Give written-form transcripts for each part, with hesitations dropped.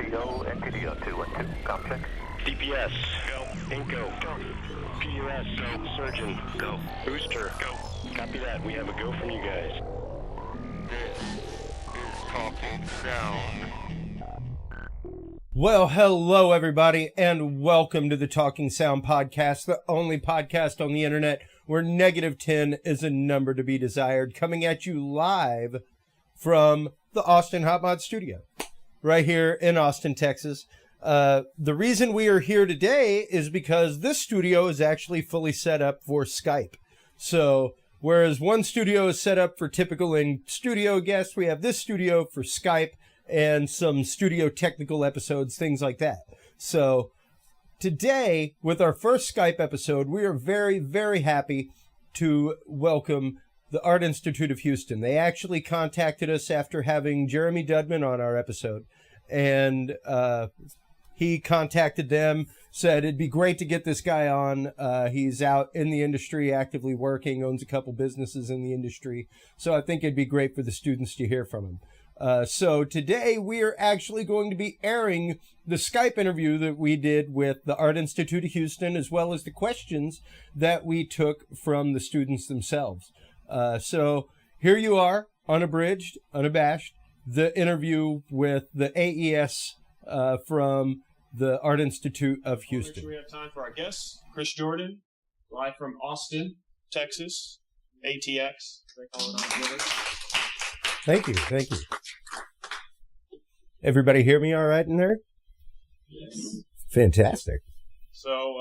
Toledo, NTD 212, com check. DPS, go. Inco, go. PUS, go. Surgeon, go. Booster, go. Copy that. We have a go from you guys. This is Talking Sound. Well, hello, everybody, and welcome to the Talking Sound podcast, the only podcast on the internet where -10 is a number to be desired, coming at you live from the Austin Hot Mod Studio, right here in Austin, Texas. The reason we are here today is because this studio is actually fully set up for Skype. So, whereas one studio is set up for typical in-studio guests, we have this studio for Skype and some studio technical episodes, things like that. So today, with our first Skype episode, we are very, very happy to welcome the Art Institute of Houston. They actually contacted us after having Jeremy Dudman on our episode, and he contacted them, said it'd be great to get this guy on. He's out in the industry, actively working, owns a couple businesses in the industry, so I think it'd be great for the students to hear from him. So today we are actually going to be airing the Skype interview that we did with the Art Institute of Houston, as well as the questions that we took from the students themselves. So here you are, unabridged, unabashed, the interview with the AES from the Art Institute of Houston. Make sure we have time for our guests. Chris Jordan, live from Austin, Texas, ATX. They call it on Twitter. Thank you, thank you. Everybody hear me all right in there? Yes. Fantastic. So,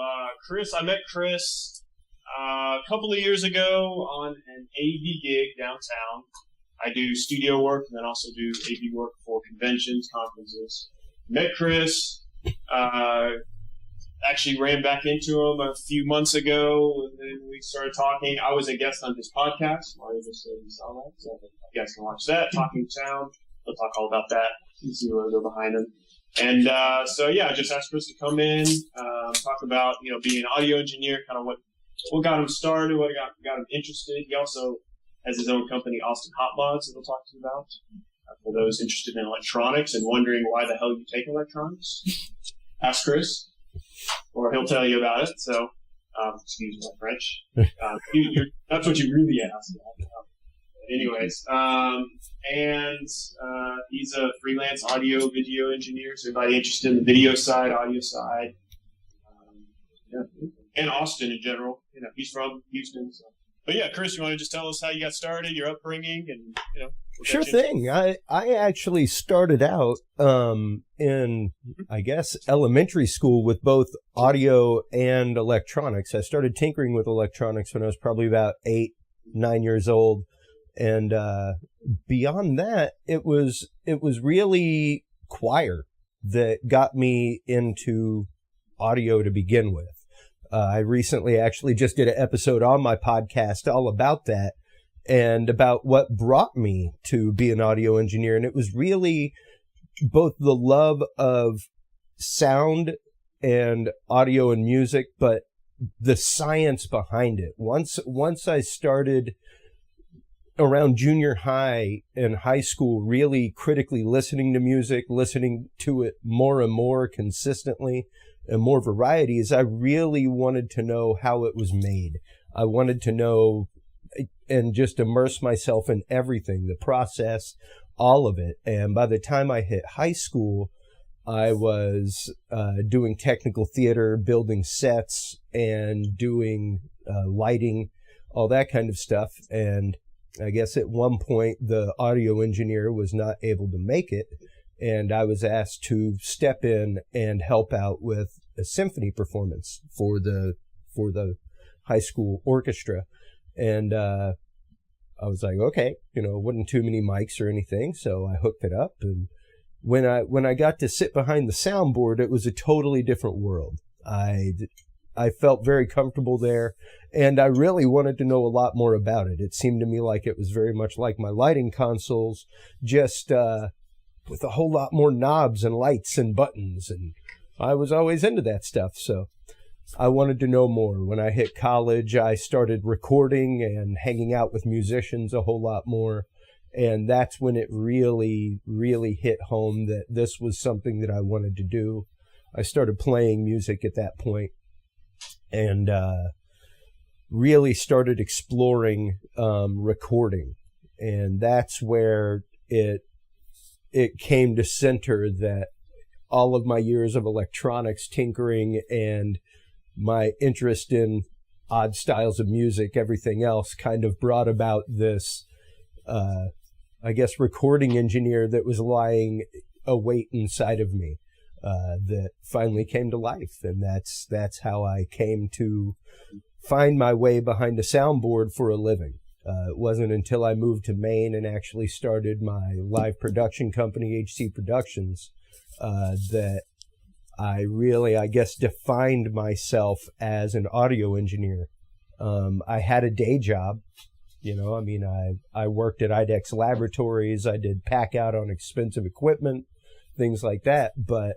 Chris, I met Chris a couple of years ago on an AV gig downtown. I do studio work and then also do AV work for conventions, conferences. Met Chris, actually ran back into him a few months ago, and then we started talking. I was a guest on his podcast. Mario just said he saw that, so you guys can watch that. Talking Sound. We'll talk all about that. You can see the logo behind him. And so yeah, I just asked Chris to come in, talk about being an audio engineer, kind of what got him started, what got him interested. He also has his own company, Austin Hot Mods, that we'll talk to you about. For those interested in electronics and wondering why the hell you take electronics, ask Chris, or he'll tell you about it. So, excuse my French. That's what you really asked. Anyways, and he's a freelance audio video engineer. So anybody interested in the video side, audio side, and Austin in general. He's from Houston. So. But yeah, Chris, you want to just tell us how you got started, your upbringing, and Sure thing. I actually started out in, I guess, elementary school with both audio and electronics. I started tinkering with electronics when I was probably about 8, 9 years old. And beyond that, it was really choir that got me into audio to begin with. I recently actually just did an episode on my podcast all about that and about what brought me to be an audio engineer. And it was really both the love of sound and audio and music, but the science behind it. Once I started around junior high and high school, really critically listening to music, listening to it more and more consistently and more varieties, I really wanted to know how it was made. I wanted to know and just immerse myself in everything, the process, all of it. And by the time I hit high school, I was doing technical theater, building sets, and doing lighting, all that kind of stuff. And I guess at one point the audio engineer was not able to make it, and I was asked to step in and help out with a symphony performance for the high school orchestra. And I was like, okay, wasn't too many mics or anything, so I hooked it up. And when I got to sit behind the soundboard, it was a totally different world. I felt very comfortable there, and I really wanted to know a lot more about it. It seemed to me like it was very much like my lighting consoles, just with a whole lot more knobs and lights and buttons, and I was always into that stuff, so I wanted to know more. When I hit college, I started recording and hanging out with musicians a whole lot more, And that's when it really, really hit home that this was something that I wanted to do. I started playing music at that point and really started exploring recording. And that's where it came to center that all of my years of electronics tinkering and my interest in odd styles of music, everything else kind of brought about this, I guess, recording engineer that was lying await inside of me, that finally came to life. And that's how I came to find my way behind a soundboard for a living. It wasn't until I moved to Maine and actually started my live production company, HC Productions, that I really, I guess, defined myself as an audio engineer. I had a day job, I worked at IDEX Laboratories. I did pack out on expensive equipment, things like that. But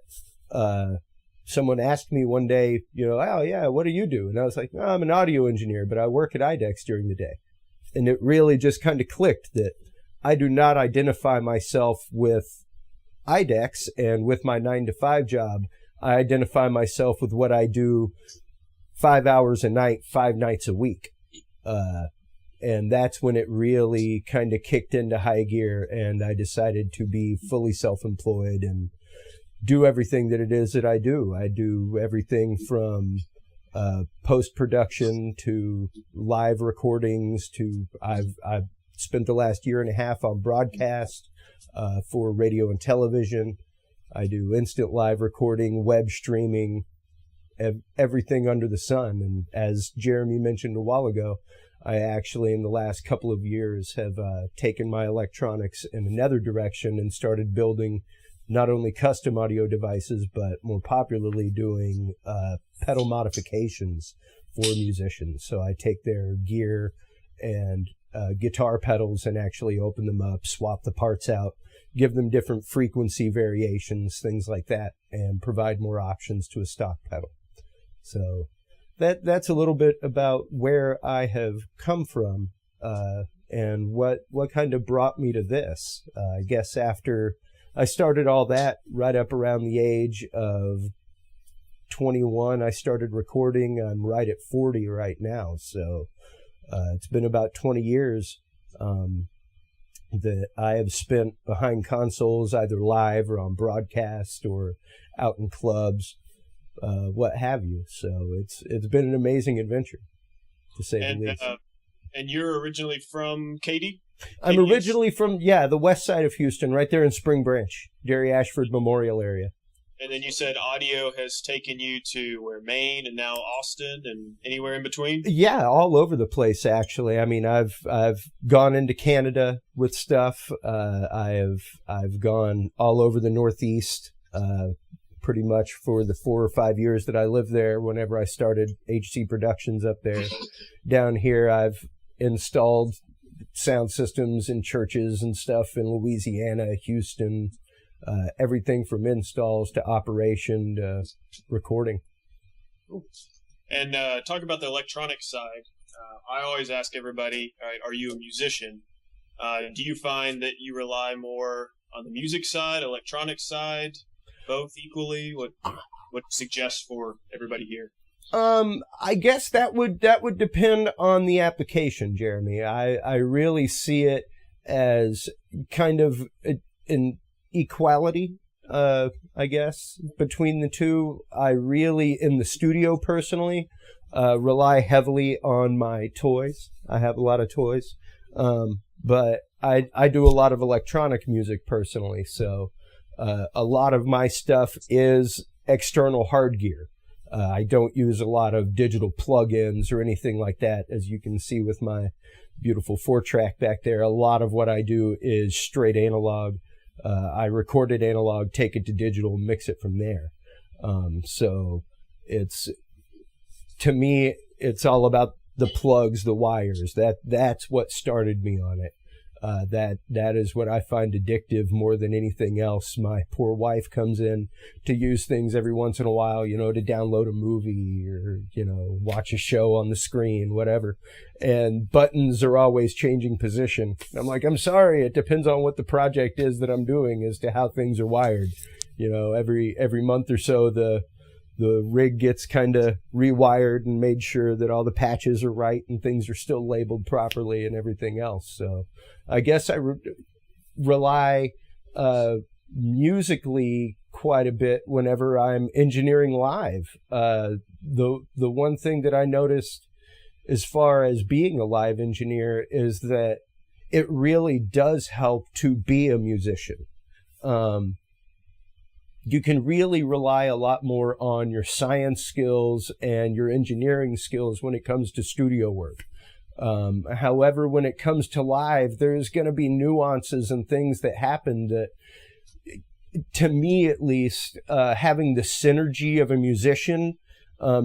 someone asked me one day, oh yeah, what do you do? And I was like, oh, I'm an audio engineer, but I work at IDEX during the day. And it really just kind of clicked that I do not identify myself with IDEX and with my 9-to-5 job. I identify myself with what I do 5 hours a night, 5 nights a week. And that's when it really kind of kicked into high gear, and I decided to be fully self-employed and do everything that it is that I do. I do everything from post-production to live recordings to I've spent the last year and a half on broadcast for radio and television. I do instant live recording, web streaming, everything under the sun. And as Jeremy mentioned a while ago, I actually, in the last couple of years, have taken my electronics in another direction and started building not only custom audio devices, but more popularly doing pedal modifications for musicians. So I take their gear and guitar pedals and actually open them up, swap the parts out, give them different frequency variations, things like that, and provide more options to a stock pedal. So that's a little bit about where I have come from and what kind of brought me to this. I guess after I started all that right up around the age of 21, I started recording. I'm right at 40 right now. So it's been about 20 years that I have spent behind consoles, either live or on broadcast or out in clubs, what have you. So it's been an amazing adventure, to say the least. And you're originally from Katy? I'm originally from, the west side of Houston, right there in Spring Branch, Jerry Ashford Memorial area. And then you said audio has taken you to where, Maine and now Austin and anywhere in between? Yeah, all over the place, actually. I mean, I've gone into Canada with stuff. I've gone all over the Northeast, pretty much for the 4 or 5 years that I lived there. Whenever I started HC Productions up there, down here, I've installed sound systems in churches and stuff in Louisiana, Houston. Everything from installs to operation to recording. And talk about the electronic side. I always ask everybody, are you a musician? Do you find that you rely more on the music side, electronic side, both equally? What do you suggest for everybody here? I guess that would depend on the application, Jeremy. I really see it as kind of an equality, I guess, between the two. I really, in the studio personally, rely heavily on my toys. I have a lot of toys, but I do a lot of electronic music personally. So a lot of my stuff is external hard gear. I don't use a lot of digital plugins or anything like that. As you can see with my beautiful 4-track back there, a lot of what I do is straight analog. I record it analog, take it to digital, mix it from there. So to me, it's all about the plugs, the wires. That's what started me on it. That is what I find addictive more than anything else. My poor wife comes in to use things every once in a while, to download a movie or, watch a show on the screen, whatever. And buttons are always changing position. I'm like, I'm sorry, it depends on what the project is that I'm doing as to how things are wired. Every month or so, the rig gets kind of rewired and made sure that all the patches are right and things are still labeled properly and everything else. So I guess I rely musically quite a bit whenever I'm engineering live. The one thing that I noticed as far as being a live engineer is that it really does help to be a musician. You can really rely a lot more on your science skills and your engineering skills when it comes to studio work. However, when it comes to live, there's going to be nuances and things that happen that, to me at least, having the synergy of a musician,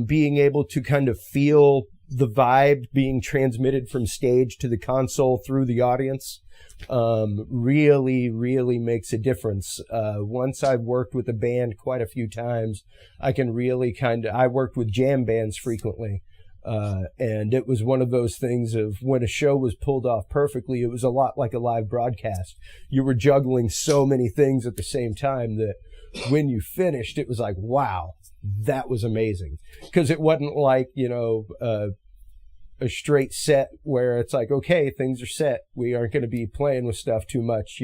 being able to kind of feel the vibe being transmitted from stage to the console through the audience, really, really makes a difference. Once I've worked with a band quite a few times, I can really I worked with jam bands frequently. And it was one of those things of when a show was pulled off perfectly, it was a lot like a live broadcast. You were juggling so many things at the same time that when you finished, it was like, wow, that was amazing. Because it wasn't like, a straight set where it's like, okay, things are set. We aren't going to be playing with stuff too much,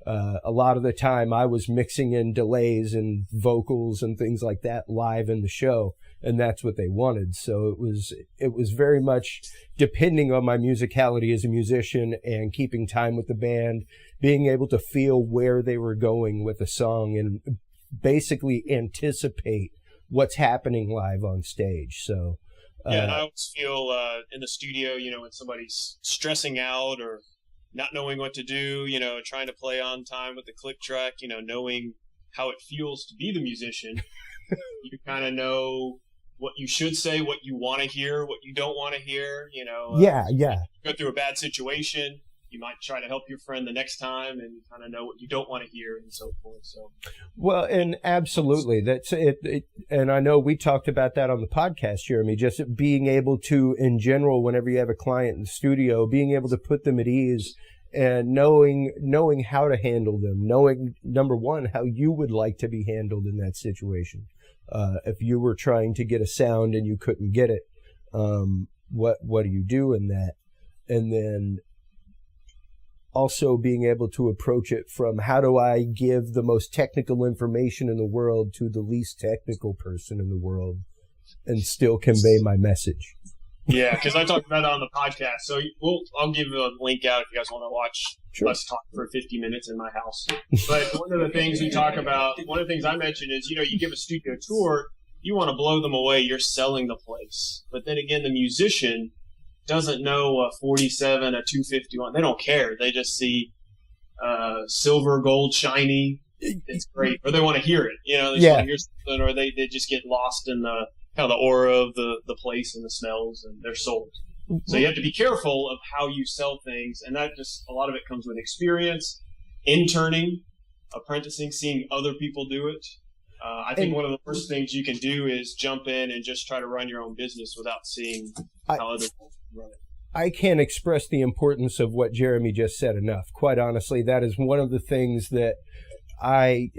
A lot of the time I was mixing in delays and vocals and things like that live in the show, and that's what they wanted. So it was very much depending on my musicality as a musician and keeping time with the band, being able to feel where they were going with a song and basically anticipate what's happening live on stage. So yeah, and I always feel in the studio, when somebody's stressing out or not knowing what to do, trying to play on time with the click track, knowing how it feels to be the musician, you kind of know what you should say, what you want to hear, what you don't want to hear, Yeah. Go through a bad situation, you might try to help your friend the next time and kind of know what you don't want to hear and so forth. So, well, and absolutely, that's it. And I know we talked about that on the podcast, Jeremy, just being able to, in general, whenever you have a client in the studio, being able to put them at ease and knowing how to handle them, knowing, number one, how you would like to be handled in that situation. If you were trying to get a sound and you couldn't get it, what do you do in that? And then also being able to approach it from how do I give the most technical information in the world to the least technical person in the world and still convey my message. Yeah, because I talked about it on the podcast. So I'll give a link out if you guys want to watch us talk for 50 minutes in my house. But one of the things we talk about, one of the things I mentioned is, you give a studio tour, you want to blow them away, you're selling the place. But then again, the musician doesn't know a 47, a 251. They don't care. They just see silver, gold, shiny. It's great. Or they want to hear it. They just want to hear something, or they just get lost in the kind of the aura of the place and the smells, and they're sold. So you have to be careful of how you sell things, and that just, a lot of it comes with experience, interning, apprenticing, seeing other people do it. I think one of the first things you can do is jump in and just try to run your own business without seeing how other people run it. I can't express the importance of what Jeremy just said enough. Quite honestly, that is one of the things that I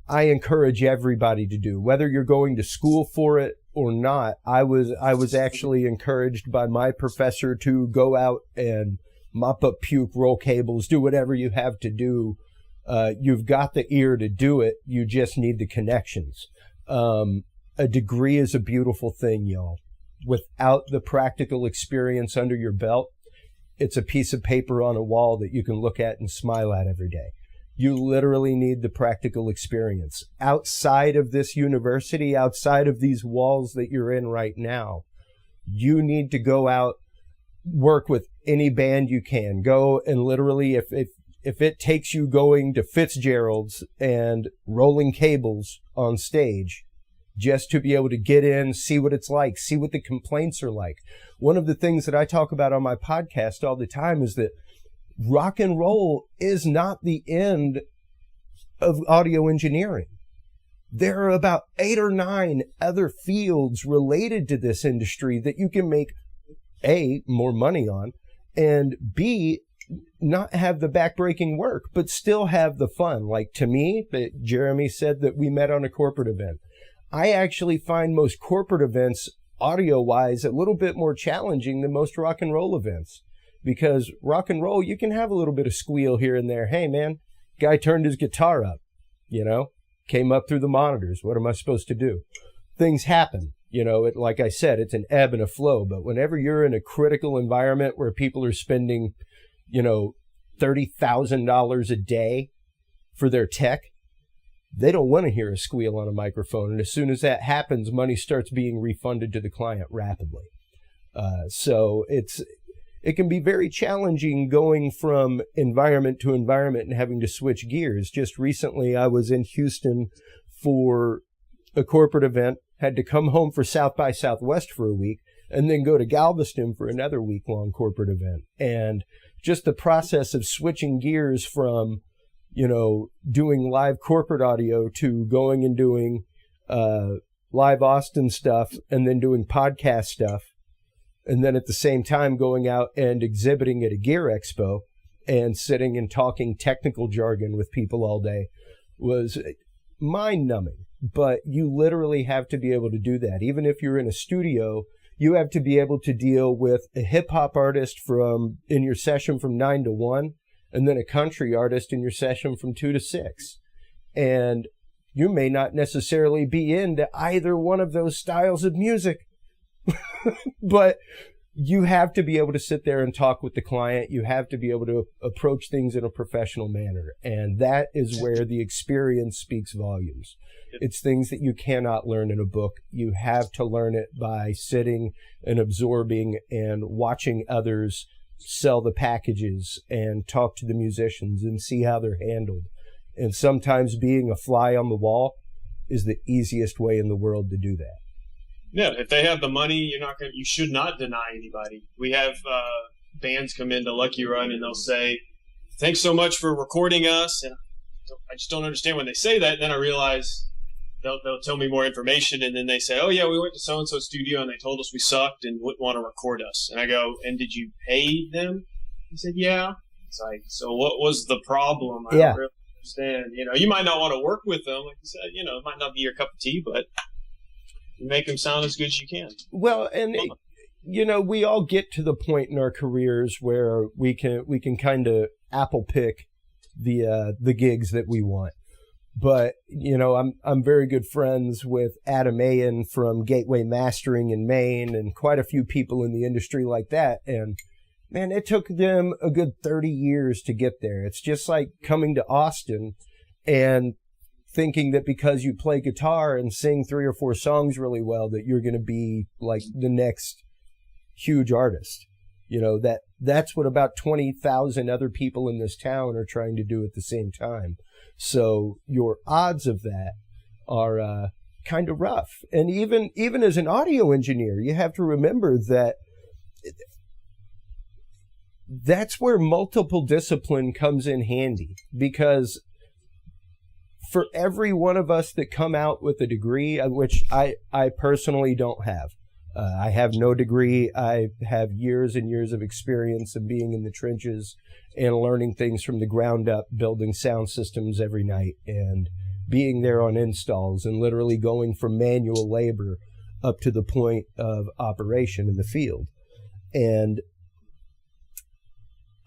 encourage everybody to do, whether you're going to school for it or not. I was actually encouraged by my professor to go out and mop up puke, roll cables, do whatever you have to do. You've got the ear to do it. You just need the connections. A degree is a beautiful thing, y'all. Without the practical experience under your belt, it's a piece of paper on a wall that you can look at and smile at every day. You literally need the practical experience. Outside of this university, outside of these walls that you're in right now, you need to go out, work with any band you can. Go and literally, if it takes you going to Fitzgerald's and rolling cables on stage, just to be able to get in, see what it's like, see what the complaints are like. One of the things that I talk about on my podcast all the time is that rock and roll is not the end of audio engineering. There are about 8 or 9 other fields related to this industry that you can make A, more money on, and B, not have the backbreaking work, but still have the fun. Like, to me, Jeremy said that we met on a corporate event. I actually find most corporate events, audio-wise, a little bit more challenging than most rock and roll events. Because rock and roll, you can have a little bit of squeal here and there. Hey, man, guy turned his guitar up, came up through the monitors. What am I supposed to do? Things happen. Like I said, it's an ebb and a flow. But whenever you're in a critical environment where people are spending, $30,000 a day for their tech, they don't want to hear a squeal on a microphone. And as soon as that happens, money starts being refunded to the client rapidly. So it can be very challenging going from environment to environment and having to switch gears. Just recently, I was in Houston for a corporate event, had to come home for South by Southwest for a week, and then go to Galveston for another week-long corporate event. And just the process of switching gears from, doing live corporate audio to going and doing live Austin stuff and then doing podcast stuff, and then at the same time going out and exhibiting at a gear expo and sitting and talking technical jargon with people all day was mind-numbing. But you literally have to be able to do that. Even if you're in a studio, you have to be able to deal with a hip-hop artist in your session from 9 to 1, and then a country artist in your session from 2 to 6. And you may not necessarily be into either one of those styles of music. But you have to be able to sit there and talk with the client. You have to be able to approach things in a professional manner. And that is where the experience speaks volumes. It's things that you cannot learn in a book. You have to learn it by sitting and absorbing and watching others sell the packages and talk to the musicians and see how they're handled. And sometimes being a fly on the wall is the easiest way in the world to do that. Yeah, if they have the money, you should not deny anybody. We have bands come into Lucky Run and they'll say, "Thanks so much for recording us." And I just don't understand when they say that. Then I realize they'll tell me more information, and then they say, "Oh yeah, we went to so and so studio and they told us we sucked and wouldn't want to record us." And I go, "And did you pay them?" He said, "Yeah." It's like, so what was the problem? I don't really understand. You might not want to work with them, like you said. It might not be your cup of tea, but you make them sound as good as you can. Well, and we all get to the point in our careers where we can kind of apple pick the gigs that we want. But I'm very good friends with Adam Mayen from Gateway Mastering in Maine, and quite a few people in the industry like that. And man, it took them a good 30 years to get there. It's just like coming to Austin and thinking that because you play guitar and sing 3 or 4 songs really well, that you're going to be like the next huge artist. That's what about 20,000 other people in this town are trying to do at the same time. So your odds of that are kind of rough. And even as an audio engineer, you have to remember that that's where multiple discipline comes in handy, because for every one of us that come out with a degree, which I personally don't have. I have no degree. I have years and years of experience of being in the trenches and learning things from the ground up, building sound systems every night and being there on installs and literally going from manual labor up to the point of operation in the field. And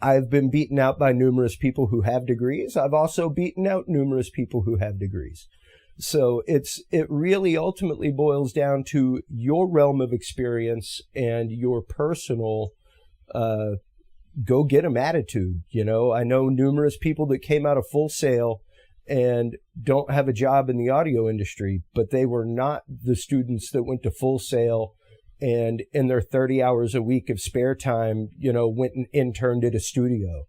I've been beaten out by numerous people who have degrees. I've also beaten out numerous people who have degrees. So it really ultimately boils down to your realm of experience and your personal go get 'em attitude. I know numerous people that came out of Full Sail and don't have a job in the audio industry, but they were not the students that went to Full Sail and in their 30 hours a week of spare time, went and interned at a studio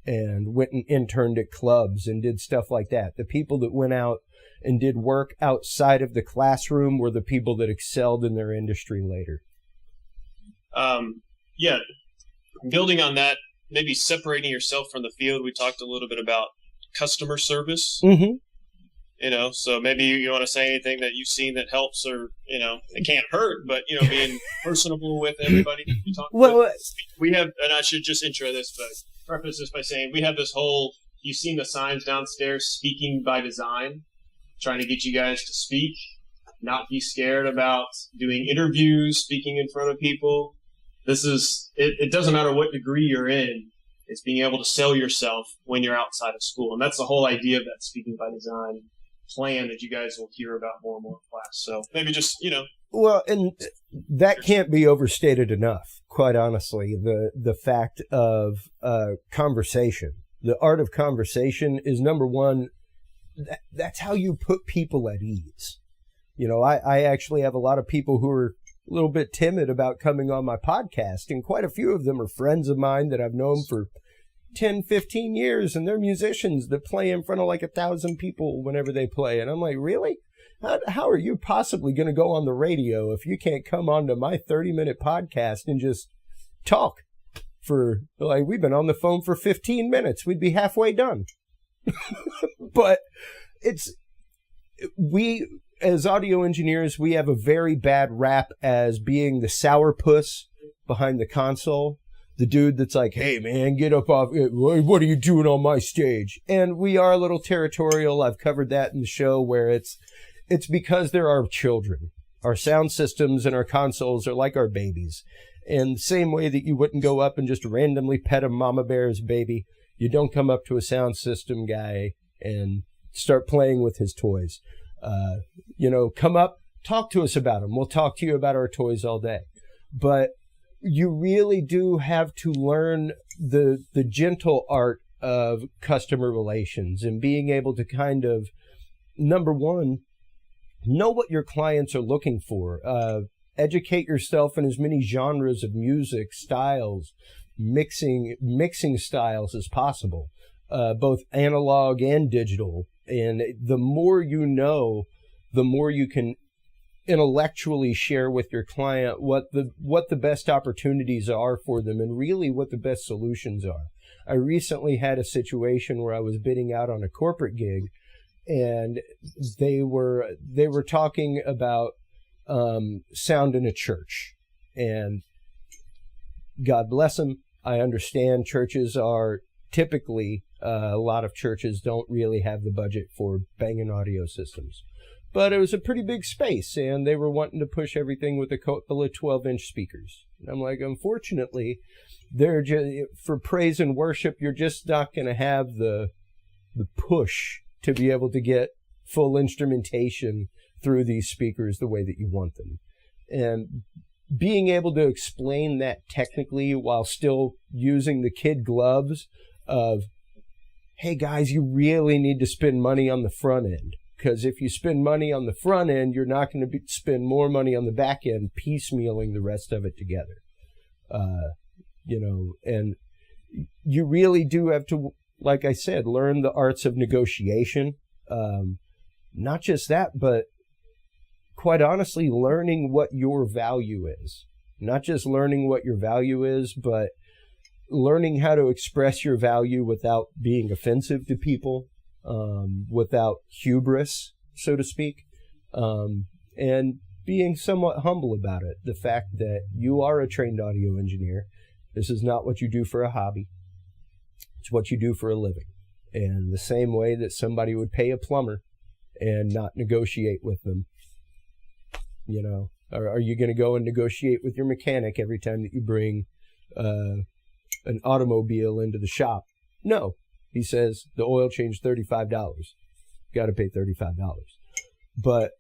and went and interned at clubs and did stuff like that. The people that went out and did work outside of the classroom were the people that excelled in their industry later. Yeah, building on that, maybe separating yourself from the field. We talked a little bit about customer service. Mm-hmm. So maybe you want to say anything that you've seen that helps, or, it can't hurt, but, being personable with everybody you talk with. We have, and I should just intro this, but preface this by saying we have this whole, you've seen the signs downstairs, speaking by design, trying to get you guys to speak, not be scared about doing interviews, speaking in front of people. This is, it doesn't matter what degree you're in, it's being able to sell yourself when you're outside of school. And that's the whole idea of that speaking by design plan that you guys will hear about more and more in class. So maybe just, Well, and that can't be overstated enough, quite honestly. The fact of conversation, the art of conversation is number one. That's how you put people at ease. I actually have a lot of people who are a little bit timid about coming on my podcast, and quite a few of them are friends of mine that I've known for 10, 15 years, and they're musicians that play in front of like 1,000 people whenever they play. And I'm like, really? How are you possibly going to go on the radio if you can't come onto my 30-minute podcast and just talk for, like, we've been on the phone for 15 minutes. We'd be halfway done. But we, as audio engineers, we have a very bad rap as being the sourpuss behind the console. The dude that's like, hey, man, get up off it. What are you doing on my stage? And we are a little territorial. I've covered that in the show, where it's because they're our children. Our sound systems and our consoles are like our babies. And the same way that you wouldn't go up and just randomly pet a mama bear's baby, you don't come up to a sound system guy and start playing with his toys. Come up, talk to us about them. We'll talk to you about our toys all day. But you really do have to learn the gentle art of customer relations and being able to kind of, number one, know what your clients are looking for. Educate yourself in as many genres of music, styles, mixing styles as possible, both analog and digital. And the more you know, the more you can intellectually share with your client what the best opportunities are for them, and really what the best solutions are. I recently had a situation where I was bidding out on a corporate gig, and they were talking about sound in a church. And God bless them, I understand churches are typically, a lot of churches don't really have the budget for banging audio systems. But it was a pretty big space, and they were wanting to push everything with a couple of 12-inch speakers. And I'm like, unfortunately, they're just, for praise and worship, you're just not going to have the push to be able to get full instrumentation through these speakers the way that you want them. And being able to explain that technically while still using the kid gloves of, hey guys, you really need to spend money on the front end. Because if you spend money on the front end, you're not going to spend more money on the back end, piecemealing the rest of it together. And you really do have to, like I said, learn the arts of negotiation. Not just that, but quite honestly, learning what your value is. Not just learning what your value is, but learning how to express your value without being offensive to people. Without hubris, so to speak, and being somewhat humble about it. The fact that you are a trained audio engineer. This is not what you do for a hobby. It's what you do for a living. And the same way that somebody would pay a plumber and not negotiate with them, are you going to go and negotiate with your mechanic every time that you bring an automobile into the shop? No. He says the oil change $35. Got to pay $35. But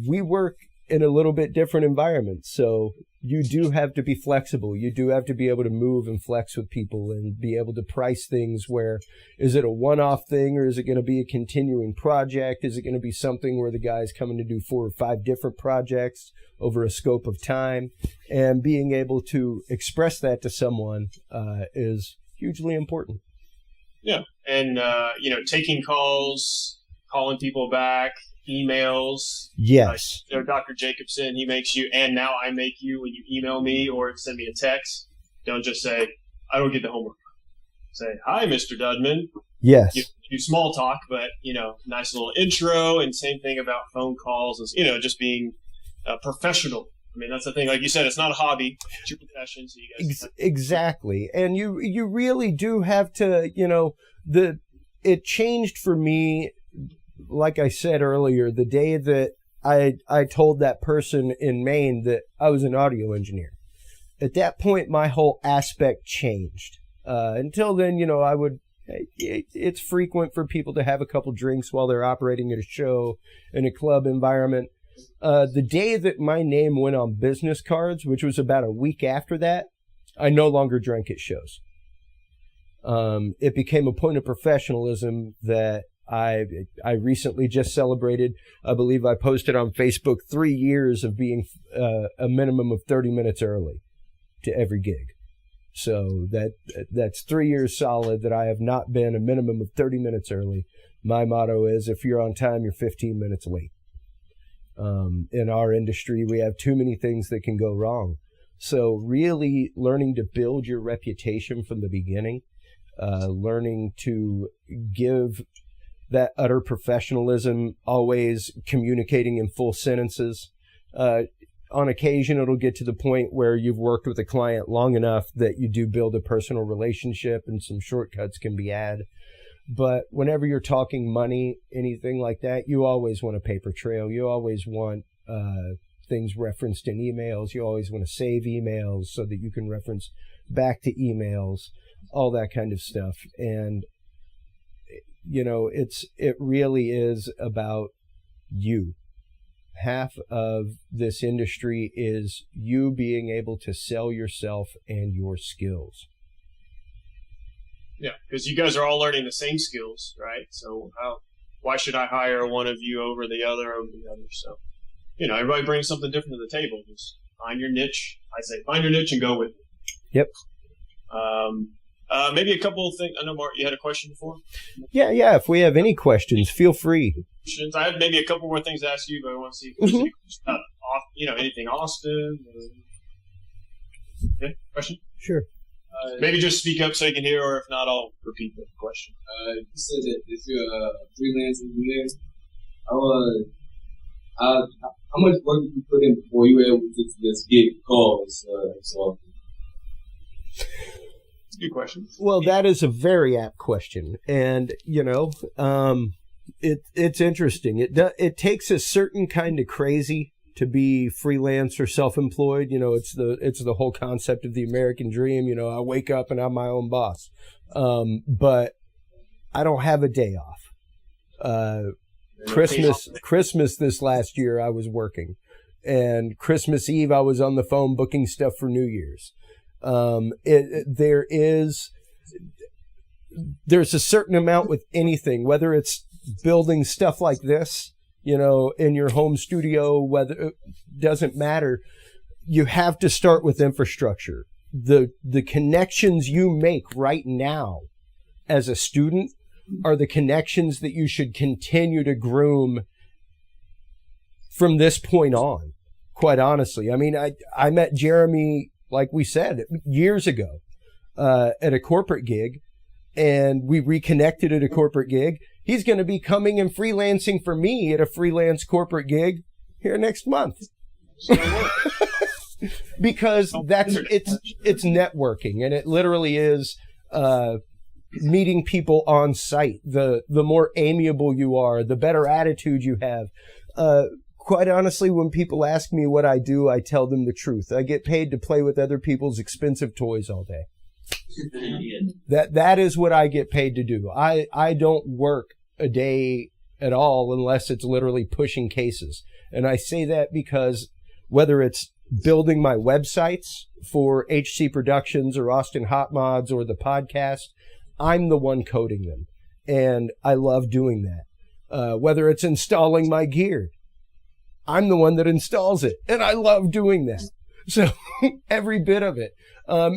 we work in a little bit different environment, so you do have to be flexible. You do have to be able to move and flex with people and be able to price things where, is it a one-off thing, or is it going to be a continuing project? Is it going to be something where the guy's coming to do 4 or 5 different projects over a scope of time? And being able to express that to someone is hugely important. Yeah. And, taking calls, calling people back, emails. Yes. Dr. Jacobson, he makes you, and now I make you when you email me or send me a text. Don't just say, I don't get the homework. Say, hi, Mr. Dudman. Yes. You do small talk, but, nice little intro, and same thing about phone calls, and, just being professional. I mean, that's the thing. Like you said, it's not a hobby. It's your profession, so you guys... Exactly. And you really do have to, it changed for me, like I said earlier, the day that I told that person in Maine that I was an audio engineer. At that point, my whole aspect changed. Until then, it's frequent for people to have a couple drinks while they're operating at a show in a club environment. The day that my name went on business cards, which was about a week after that, I no longer drank at shows. It became a point of professionalism that I recently just celebrated. I believe I posted on Facebook 3 years of being a minimum of 30 minutes early to every gig. So that's 3 years solid that I have not been a minimum of 30 minutes early. My motto is, if you're on time, you're 15 minutes late. In our industry, we have too many things that can go wrong. So really learning to build your reputation from the beginning, learning to give that utter professionalism, always communicating in full sentences. On occasion, it'll get to the point where you've worked with a client long enough that you do build a personal relationship and some shortcuts can be had. But whenever you're talking money, anything like that, you always want a paper trail. You always want things referenced in emails. You always want to save emails so that you can reference back to emails, all that kind of stuff. And, it really is about you. Half of this industry is you being able to sell yourself and your skills. Yeah, because you guys are all learning the same skills, right? So why should I hire one of you over the other? So, everybody brings something different to the table. Just find your niche. I say find your niche and go with it. Yep. Maybe a couple of things. I know, Mark, you had a question before? Yeah. If we have any questions, feel free. I have maybe a couple more things to ask you, but I want to see if there's any questions about, anything Austin. Yeah, question? Sure. Maybe just speak up so you can hear, or if not, I'll repeat the question. You said that if you're a freelance engineer, how much work did you put in before you were able to just get calls? So. Good question. Well, that is a very apt question, and it's interesting. It takes a certain kind of crazy to be freelance or self-employed. It's the whole concept of the American dream. I wake up and I'm my own boss, but I don't have a day off. Christmas this last year I was working, and Christmas Eve I was on the phone booking stuff for New Year's. There's a certain amount with anything, whether it's building stuff like this, in your home studio, whether it doesn't matter. You have to start with infrastructure. The connections you make right now as a student are the connections that you should continue to groom from this point on, quite honestly. I mean, I met Jeremy, like we said, years ago at a corporate gig, and we reconnected at a corporate gig. He's going to be coming and freelancing for me at a freelance corporate gig here next month. Because it's networking, and it literally is meeting people on site. The more amiable you are, the better attitude you have. Quite honestly, when people ask me what I do, I tell them the truth. I get paid to play with other people's expensive toys all day. That is what I get paid to do. I don't work a day at all unless it's literally pushing cases. And I say that because whether it's building my websites for HC Productions or Austin Hot Mods or the podcast, I'm the one coding them. And I love doing that. Whether it's installing my gear, I'm the one that installs it. And I love doing that. So every bit of it,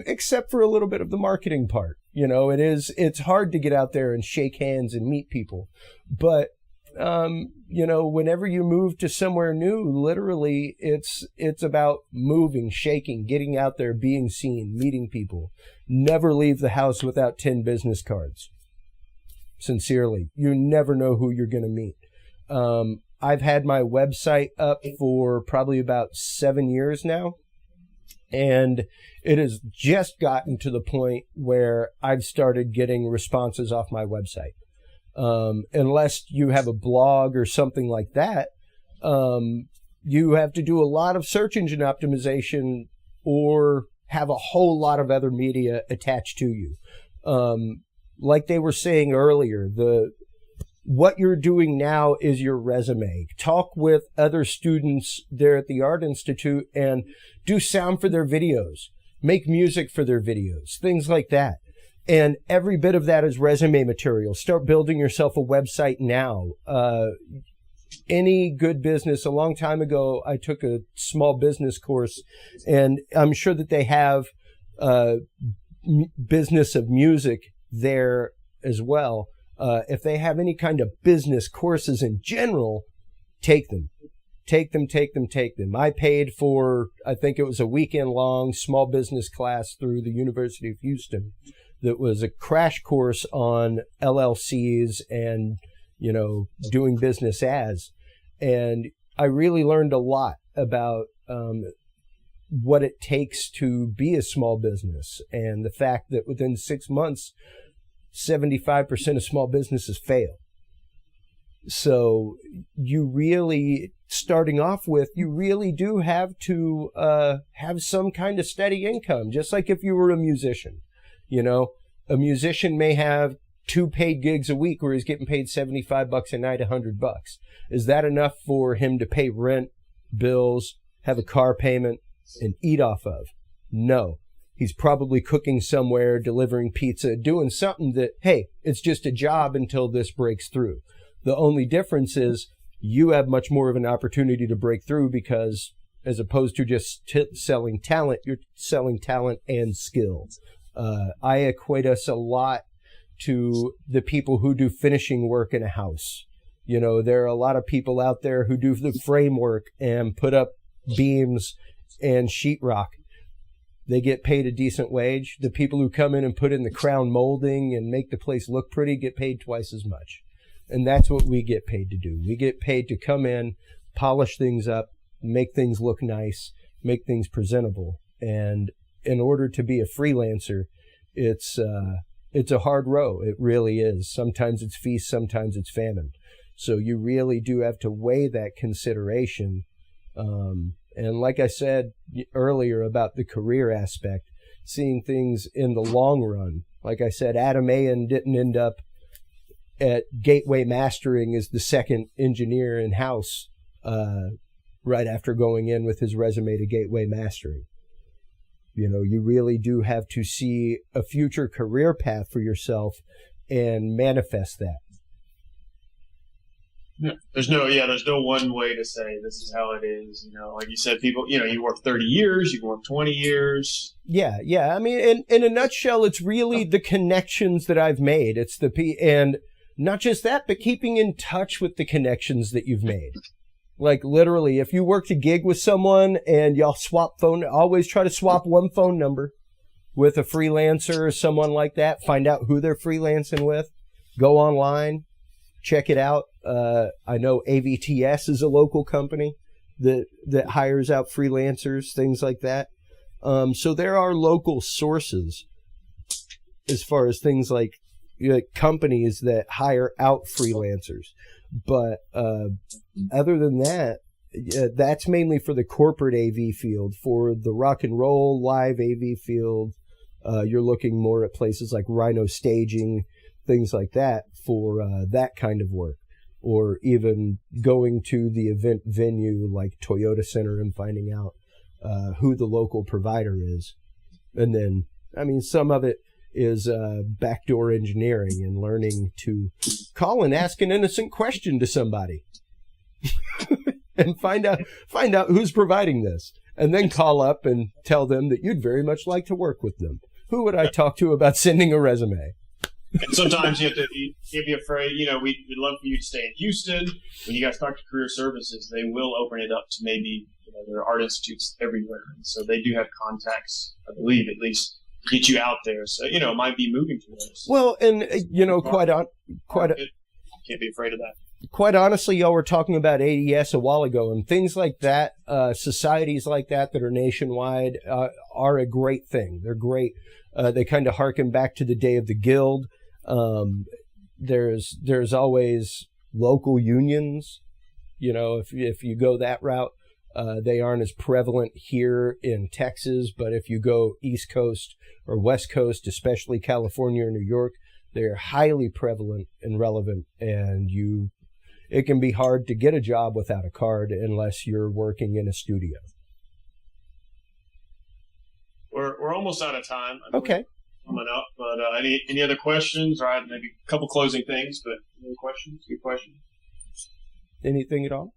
except for a little bit of the marketing part. It's hard to get out there and shake hands and meet people. But whenever you move to somewhere new, literally it's about moving, shaking, getting out there, being seen, meeting people. Never leave the house without 10 business cards. Sincerely, you never know who you're going to meet. I've had my website up for probably about 7 years now, and it has just gotten to the point where I've started getting responses off my website. Unless you have a blog or something like that, you have to do a lot of search engine optimization or have a whole lot of other media attached to you. Like they were saying earlier, what you're doing now is your resume. Talk with other students there at the Art Institute and do sound for their videos, make music for their videos, things like that. And every bit of that is resume material. Start building yourself a website now. Any good business, a long time ago, I took a small business course, and I'm sure that they have business of music there as well. If they have any kind of business courses in general, take them. Take them. I paid for, I think it was a weekend long small business class through the University of Houston. That was a crash course on LLCs and, doing business as. And I really learned a lot about what it takes to be a small business, and the fact that within 6 months, 75% of small businesses fail. So you really, starting off with, you really do have to have some kind of steady income, just like if you were a musician. A musician may have 2 paid gigs a week where he's getting paid $75 a night, $100. Is that enough for him to pay rent, bills, have a car payment, and eat off of? No. He's probably cooking somewhere, delivering pizza, doing something that, hey, it's just a job until this breaks through. The only difference is you have much more of an opportunity to break through because as opposed to just selling talent, you're selling talent and skills. I equate us a lot to the people who do finishing work in a house. There are a lot of people out there who do the framework and put up beams and sheetrock. They get paid a decent wage. The people who come in and put in the crown molding and make the place look pretty get paid twice as much. And that's what we get paid to do. We get paid to come in, polish things up, make things look nice, make things presentable. And in order to be a freelancer, it's a hard row. It really is. Sometimes it's feast, sometimes it's famine. So you really do have to weigh that consideration. And like I said earlier about the career aspect, seeing things in the long run. Like I said, Adam Ayan didn't end up at Gateway Mastering as the second engineer in-house right after going in with his resume to Gateway Mastering. You really do have to see a future career path for yourself and manifest that. Yeah. There's no one way to say this is how it is. Like you said, people, you work 30 years, you can work 20 years. Yeah. I mean, in a nutshell, it's really the connections that I've made. It's and not just that, but keeping in touch with the connections that you've made. Like literally, if you worked a gig with someone and y'all swap always try to swap one phone number with a freelancer or someone like that. Find out who they're freelancing with. Go online, check it out. I know AVTS is a local company that hires out freelancers, things like that. So there are local sources as far as things like companies that hire out freelancers. But other than that, that's mainly for the corporate AV field. For the rock and roll live AV field, you're looking more at places like Rhino Staging, things like that for that kind of work. Or even going to the event venue like Toyota Center and finding out who the local provider is. And then, I mean, some of it is backdoor engineering and learning to call and ask an innocent question to somebody and find out who's providing this, and then call up and tell them that you'd very much like to work with them. Who would I talk to about sending a resume? And sometimes you can't be afraid. We'd love for you to stay in Houston. When you guys talk to career services, they will open it up to maybe, there are art institutes everywhere. And so they do have contacts, I believe, at least get you out there. So, it might be moving to those. Well, and, can't be afraid of that. Quite honestly, y'all were talking about ADS a while ago, and things like that, societies like that are nationwide, are a great thing. They're great. They kind of harken back to the day of the guild. There's always local unions. If you go that route, they aren't as prevalent here in Texas, but if you go East Coast or West Coast, especially California or New York, they're highly prevalent and relevant, and it can be hard to get a job without a card unless you're working in a studio. We're almost out of time. Okay. Coming up, but any other questions? Or maybe a couple closing things, but any questions? Good question. Anything at all?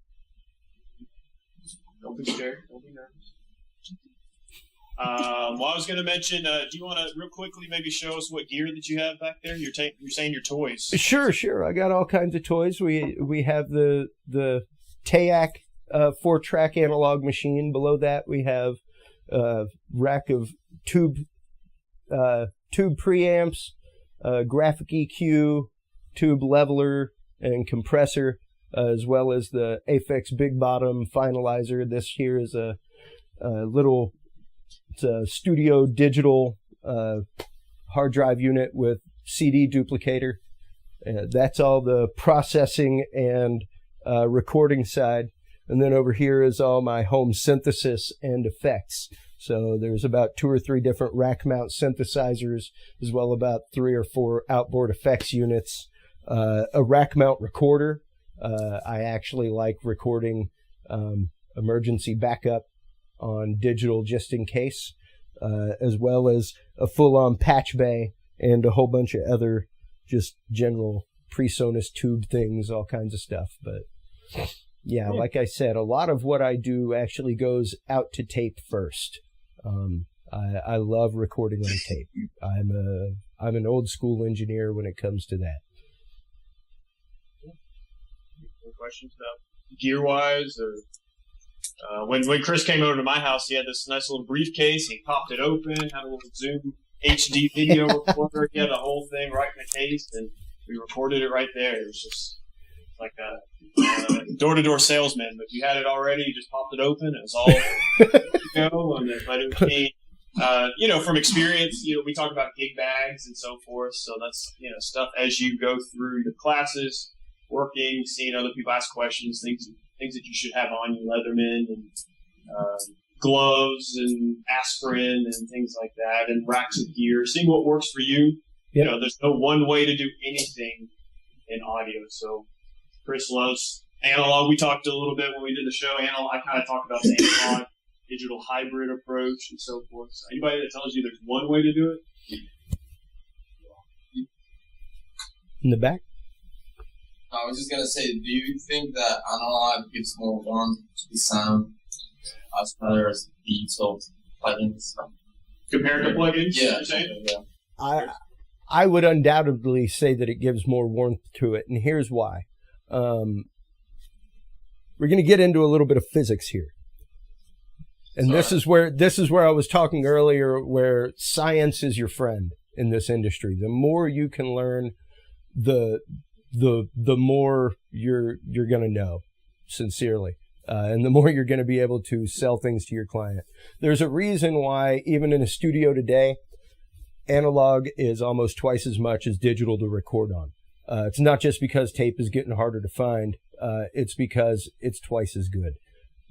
Don't be scared. Don't be nervous. I was going to mention, do you want to real quickly maybe show us what gear that you have back there? You're saying your toys. Sure. I got all kinds of toys. We have the TAAC 4-track analog machine. Below that, we have a rack of tube preamps, graphic EQ, tube leveler, and compressor, as well as the Aphex Big Bottom finalizer. This here is a little studio digital hard drive unit with CD duplicator. That's all the processing and recording side. And then over here is all my home synthesis and effects. So there's about 2 or 3 different rack mount synthesizers, as well about 3 or 4 outboard effects units, a rack mount recorder. I actually like recording emergency backup on digital just in case, as well as a full-on patch bay and a whole bunch of other just general PreSonus tube things, all kinds of stuff. But yeah, like I said, a lot of what I do actually goes out to tape first. I love recording on tape. I'm an old school engineer when it comes to that. Any questions about gear wise, or when Chris came over to my house, he had this nice little briefcase. He popped it open, had a little Zoom HD video recorder. He had the whole thing right in the case, and we recorded it right there. It was just like a door-to-door salesman. But if you had it already, you just popped it open. It was all but it was me. From experience, we talk about gig bags and so forth. So that's, stuff as you go through your classes, working, seeing other people ask questions, things that you should have on you, Leatherman and gloves and aspirin and things like that, and racks of gear, seeing what works for you. Yep. There's no one way to do anything in audio. So Chris loves analog. We talked a little bit when we did the show. I kind of talked about the analog digital hybrid approach and so forth. So anybody that tells you there's one way to do it? In the back? I was just going to say, do you think that analog gives more warmth to the sound as far as digital plugins? Compared to plugins? Yeah. I would undoubtedly say that it gives more warmth to it, and here's why. We're going to get into a little bit of physics here. And this is where I was talking earlier, where science is your friend in this industry. The more you can learn, the more you're going to know, sincerely. And the more you're going to be able to sell things to your client. There's a reason why, even in a studio today, analog is almost twice as much as digital to record on. It's not just because tape is getting harder to find. It's because it's twice as good.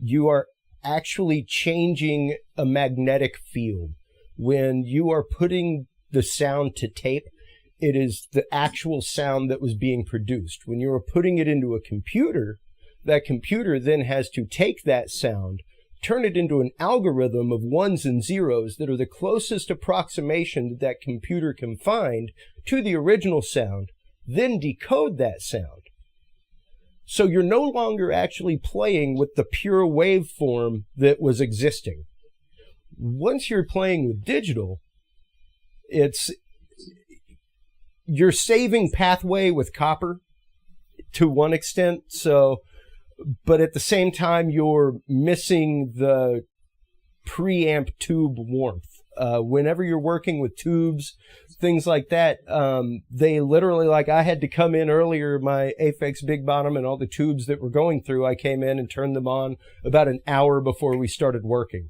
You are actually changing a magnetic field. When you are putting the sound to tape, it is the actual sound that was being produced. When you are putting it into a computer, that computer then has to take that sound, turn it into an algorithm of ones and zeros that are the closest approximation that computer can find to the original sound, then decode that sound. So you're no longer actually playing with the pure waveform that was existing. Once you're playing with digital, it's you're saving pathway with copper to one extent. So, but at the same time, you're missing the preamp tube warmth. Whenever you're working with tubes, things like that, they literally, like, I had to come in earlier, my Aphex Big Bottom and all the tubes that were going through, I came in and turned them on about an hour before we started working.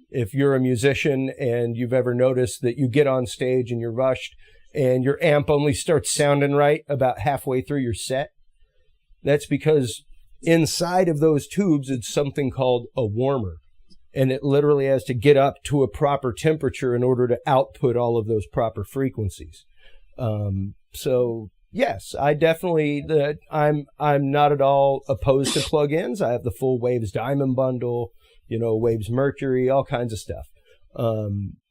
If you're a musician and you've ever noticed that you get on stage and you're rushed and your amp only starts sounding right about halfway through your set, that's because inside of those tubes, it's something called a warmer. And it literally has to get up to a proper temperature in order to output all of those proper frequencies. So yes, I definitely, I'm not at all opposed to plugins. I have the full Waves Diamond bundle, Waves Mercury, all kinds of stuff.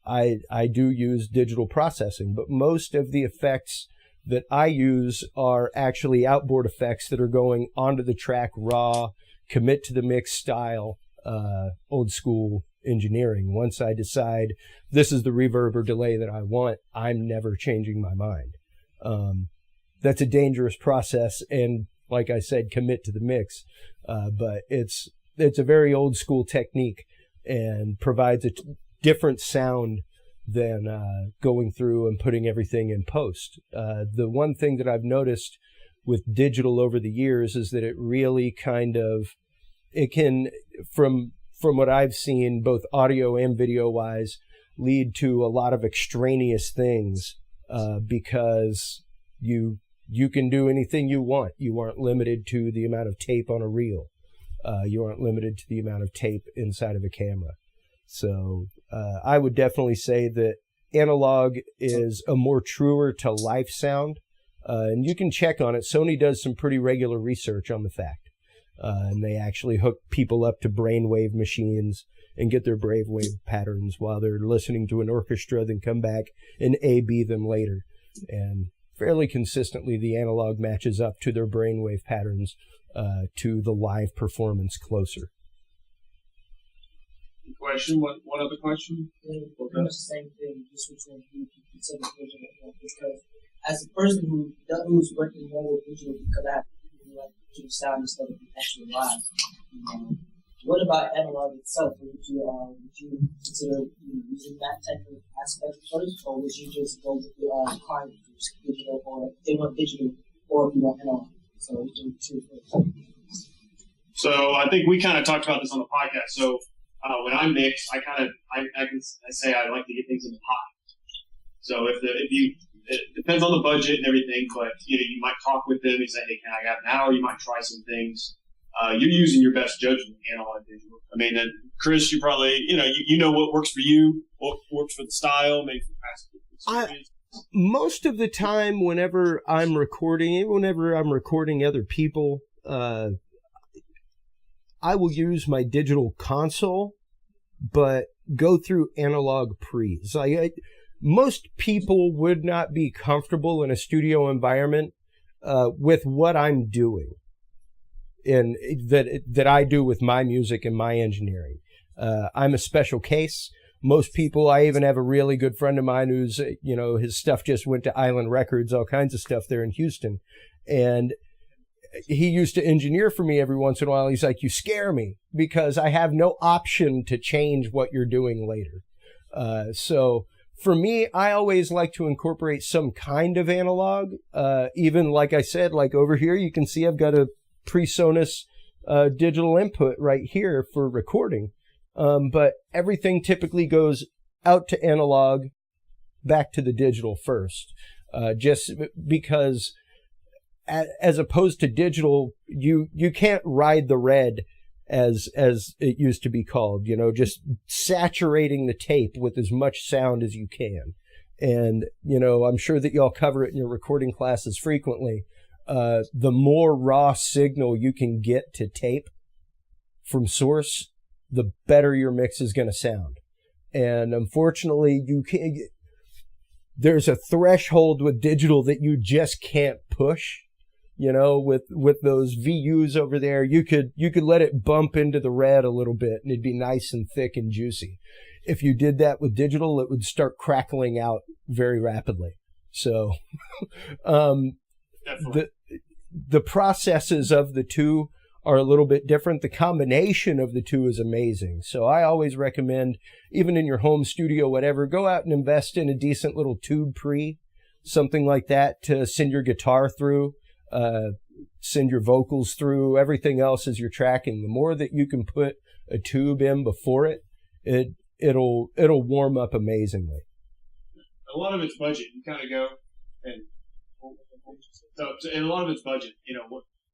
I do use digital processing, but most of the effects that I use are actually outboard effects that are going onto the track raw, commit to the mix style. Old school engineering. Once I decide this is the reverb or delay that I want, I'm never changing my mind. That's a dangerous process, and like I said, commit to the mix. But it's a very old school technique and provides a different sound than going through and putting everything in post. The one thing that I've noticed with digital over the years is that it really it can, from what I've seen, both audio and video wise, lead to a lot of extraneous things, because you can do anything you want. You aren't limited to the amount of tape on a reel. You aren't limited to the amount of tape inside of a camera. So I would definitely say that analog is a more truer to life sound, and you can check on it. Sony does some pretty regular research on the fact. And they actually hook people up to brainwave machines and get their brainwave patterns while they're listening to an orchestra, then come back and A/B them later. And fairly consistently, the analog matches up to their brainwave patterns to the live performance closer. Question? What other question? Pretty much the same thing, just between because as a person who's working more with digital, because I to sound instead of actually live. What about analog itself? Would you consider using that type of aspect first, or would you just go with the client digital, or if they want digital, or if you want analog? So we do two first. So I think we kind of talked about this on the podcast. So when I mix, I say I like to get things in the pot. So it depends on the budget and everything, but you might talk with them and say, hey, can I have an hour? You might try some things. You're using your best judgment, analog digital. I mean, Chris, you probably, you know what works for you, what works for the style, maybe for past experience. Most of the time, whenever I'm recording other people, I will use my digital console, but go through analog pre's. Most people would not be comfortable in a studio environment with what I'm doing, and that I do with my music and my engineering. I'm a special case. Most people, I even have a really good friend of mine who's, his stuff just went to Island Records, all kinds of stuff there in Houston. And he used to engineer for me every once in a while. He's like, you scare me because I have no option to change what you're doing later. So for me, I always like to incorporate some kind of analog. Even like I said, like over here, you can see I've got a PreSonus digital input right here for recording. But everything typically goes out to analog, back to the digital first. Just because as opposed to digital, you can't ride the red as it used to be called, just saturating the tape with as much sound as you can. And, I'm sure that y'all cover it in your recording classes frequently. The more raw signal you can get to tape from source, the better your mix is going to sound. And unfortunately, there's a threshold with digital that you just can't push. With those VUs over there, you could let it bump into the red a little bit and it'd be nice and thick and juicy. If you did that with digital, it would start crackling out very rapidly. So Definitely. the processes of the two are a little bit different. The combination of the two is amazing. So I always recommend, even in your home studio, whatever, go out and invest in a decent little tube pre, something like that to send your guitar through, send your vocals through, everything else as you're tracking. The more that you can put a tube in before it'll warm up amazingly. A lot of it's budget. You kind of go and a lot of it's budget.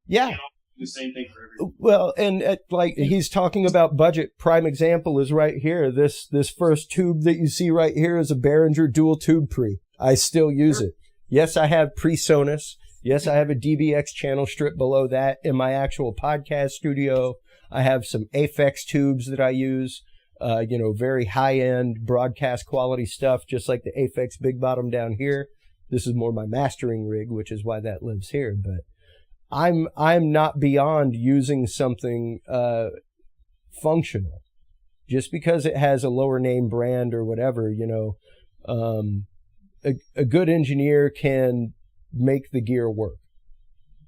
Yeah. You can't do the same thing for everyone. Well, and like he's talking about budget. Prime example is right here. This first tube that you see right here is a Behringer dual tube pre. I still use it. Yes, I have PreSonus. Yes, I have a DBX channel strip below that in my actual podcast studio. I have some Aphex tubes that I use. Very high-end broadcast quality stuff, just like the Aphex Big Bottom down here. This is more my mastering rig, which is why that lives here. But I'm not beyond using something functional. Just because it has a lower name brand or whatever, a good engineer can make the gear work.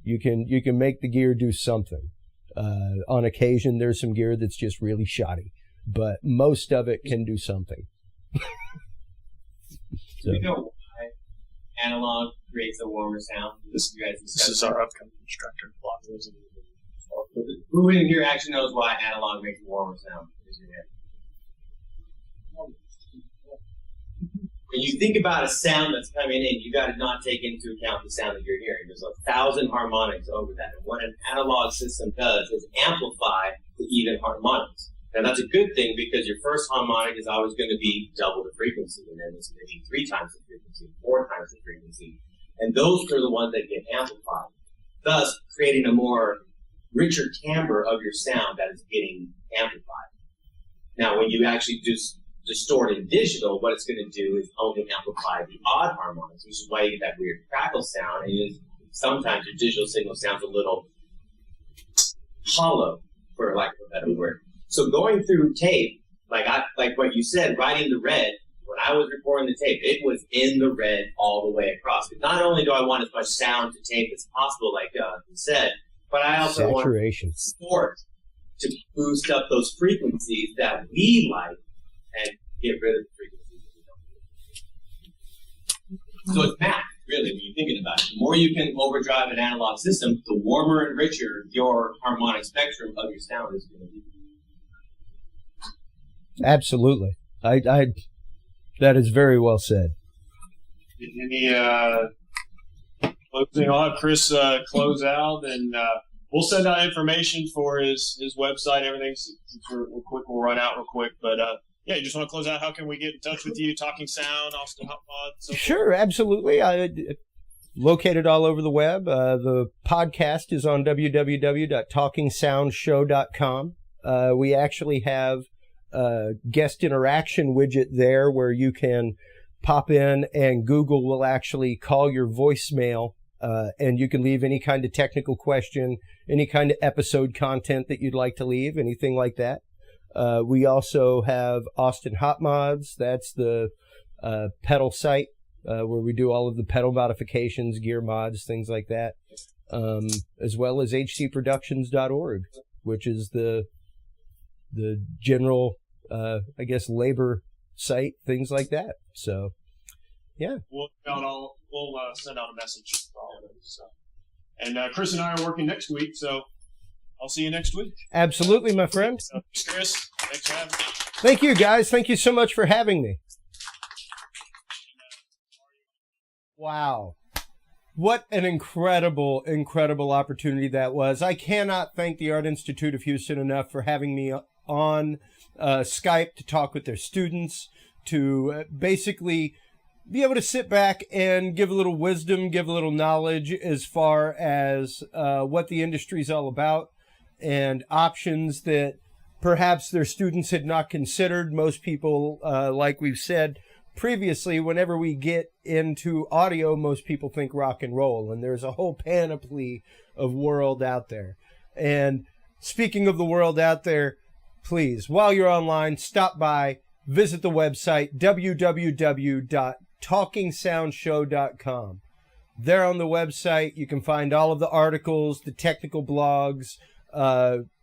You can make the gear do something. On occasion, there's some gear that's just really shoddy, but most of it can do something. Do you know why analog creates a warmer sound? This is our upcoming instructor. Who in here actually knows why analog makes a warmer sound? Raise your hand. When you think about a sound that's coming in, you got to not take into account the sound that you're hearing. There's 1,000 harmonics over that. And what an analog system does is amplify the even harmonics. Now, that's a good thing because your first harmonic is always going to be double the frequency, and then it's going to be 3 times the frequency, 4 times the frequency. And those are the ones that get amplified, thus creating a more richer timbre of your sound that is getting amplified. Now, when you actually distort in digital, what it's going to do is only amplify the odd harmonics, which is why you get that weird crackle sound, and sometimes your digital signal sounds a little hollow, for lack of a better word. So going through tape, like what you said, writing the red, when I was recording the tape, it was in the red all the way across. But not only do I want as much sound to tape as possible, like you said, but I also want distort to boost up those frequencies that we like and get rid of the frequencies that we don't. So it's math, really, when you're thinking about it. The more you can overdrive an analog system, the warmer and richer your harmonic spectrum of your sound is going to be. Absolutely. I that is very well said. Any closing? I'll have Chris close out, and we'll send out information for his website, everything. Since we're quick, we'll run out real quick. But yeah, you just want to close out. How can we get in touch with you? Talking Sound, Austin Hotmod. So sure, absolutely. Located all over the web. The podcast is on www.talkingsoundshow.com. We actually have guest interaction widget there where you can pop in and Google will actually call your voicemail and you can leave any kind of technical question, any kind of episode content that you'd like to leave, anything like that. We also have Austin Hot Mods. That's the pedal site where we do all of the pedal modifications, gear mods, things like that, as well as hcproductions.org, which is the general labor site, things like that. So, yeah. We'll send out a message for all of them. So. And Chris and I are working next week, so I'll see you next week. Absolutely, my friend. Chris, thanks for having me. Thank you, guys. Thank you so much for having me. Wow. What an incredible, incredible opportunity that was. I cannot thank the Art Institute of Houston enough for having me on Skype to talk with their students, to basically be able to sit back and give a little wisdom, give a little knowledge as far as what the industry is all about and options that perhaps their students had not considered. Most people, like we've said previously, whenever we get into audio, most people think rock and roll, and there's a whole panoply of world out there. And speaking of the world out there, please, while you're online, stop by, visit the website, www.talkingsoundshow.com. talkingsoundshow.com. There on the website, you can find all of the articles, the technical blogs,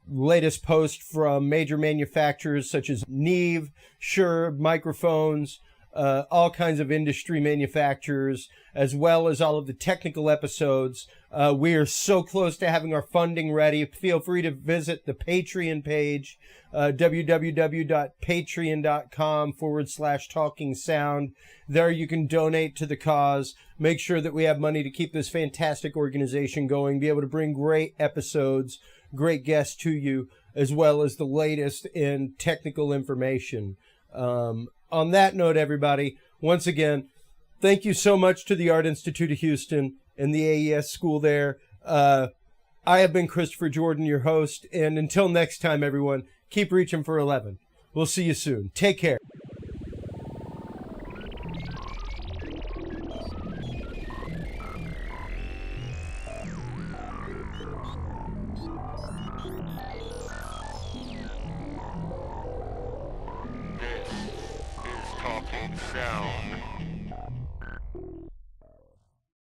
latest posts from major manufacturers such as Neve, Shure, microphones, all kinds of industry manufacturers, as well as all of the technical episodes. We are so close to having our funding ready. Feel free to visit the Patreon page, www.patreon.com/talking sound. There you can donate to the cause. Make sure that we have money to keep this fantastic organization going, be able to bring great episodes, great guests to you, as well as the latest in technical information. On that note, everybody, once again, thank you so much to the Art Institute of Houston and the AES school there. I have been Christopher Jordan, your host, and until next time, everyone, keep reaching for 11. We'll see you soon. Take care. This is Talking Sound.